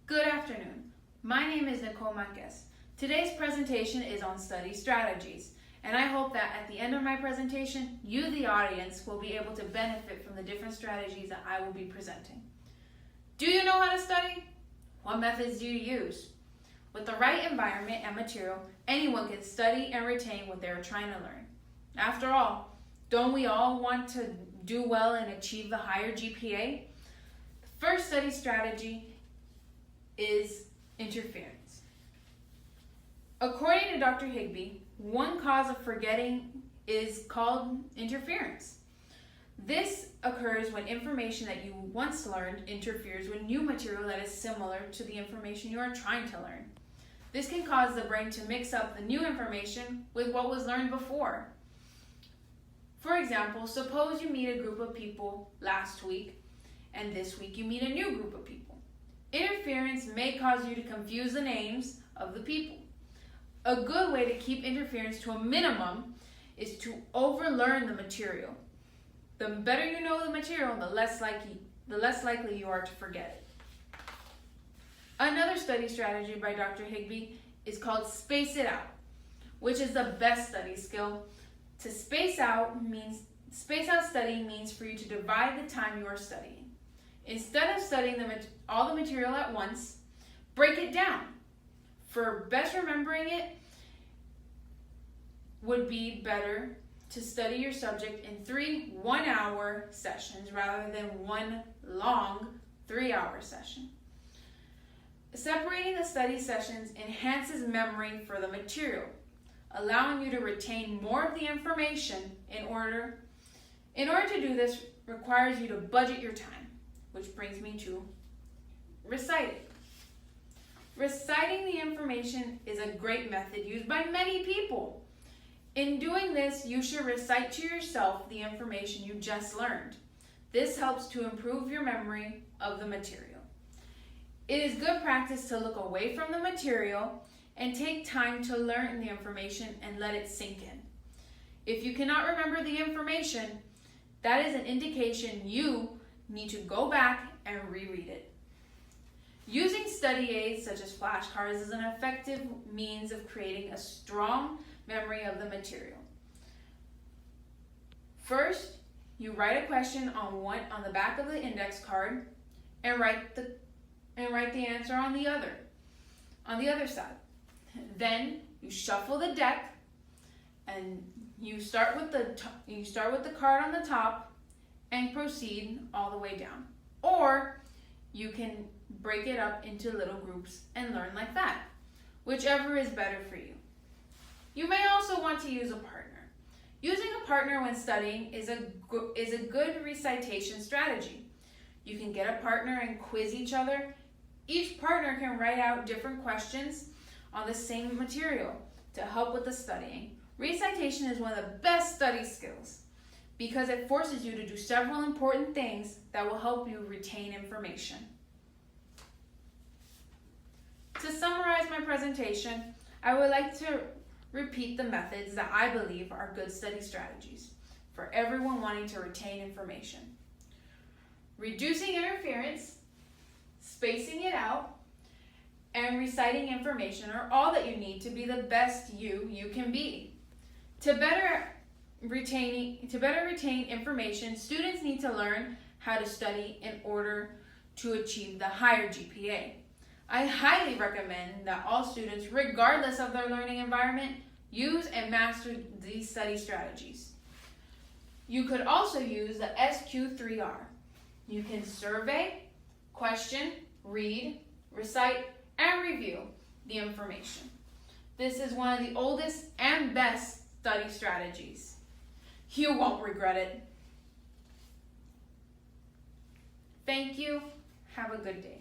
Good afternoon. My name is Nicole Marquez. Today's presentation is on study strategies, and I hope that at the end of my presentation, you, the audience, will be able to benefit from the different strategies that I will be presenting. Do you know how to study? What methods do you use? With the right environment and material, anyone can study and retain what they are trying to learn. After all, don't we all want to do well and achieve the higher GPA? The first study strategy is interference. According to Dr. Higbee, one cause of forgetting is called interference. This occurs when information that you once learned interferes with new material that is similar to the information you are trying to learn. This can cause the brain to mix up the new information with what was learned before. For example, suppose you meet a group of people last week, and this week you meet a new group of people. Interference may cause you to confuse the names of the people. A good way to keep interference to a minimum is to overlearn the material. The better you know the material, the less likely you are to forget it. Another study strategy by Dr. Higbee is called space it out, which is the best study skill. To space out studying means for you to divide the time you are studying. Instead of studying all the material at once, break it down. For best remembering it, would be better to study your subject in 3 one-hour sessions rather than one long 3-hour session. Separating the study sessions enhances memory for the material, allowing you to retain more of the information. In order to do this requires you to budget your time, which brings me to reciting. Reciting the information is a great method used by many people. In doing this, you should recite to yourself the information you just learned. This helps to improve your memory of the material. It is good practice to look away from the material and take time to learn the information and let it sink in. If you cannot remember the information, that is an indication you need to go back and reread it. Using study aids such as flashcards is an effective means of creating a strong memory of the material. First, you write a question on the back of the index card and write the answer on the other side. Then you shuffle the deck and you start with the card on the top and proceed all the way down. Or you can break it up into little groups and learn like that, whichever is better for you. You may also want to use a partner. Using a partner when studying is a good recitation strategy. You can get a partner and quiz each other. Each partner can write out different questions on the same material to help with the studying. Recitation is one of the best study skills because it forces you to do several important things that will help you retain information. To summarize my presentation, I would like to repeat the methods that I believe are good study strategies for everyone wanting to retain information. Reducing interference, spacing it out, and reciting information are all that you need to be the best you can be. To better retain information, students need to learn how to study in order to achieve the higher GPA. I highly recommend that all students, regardless of their learning environment, use and master these study strategies. You could also use the SQ3R. You can survey, question, read, recite, and review the information. This is one of the oldest and best study strategies. You won't regret it. Thank you. Have a good day.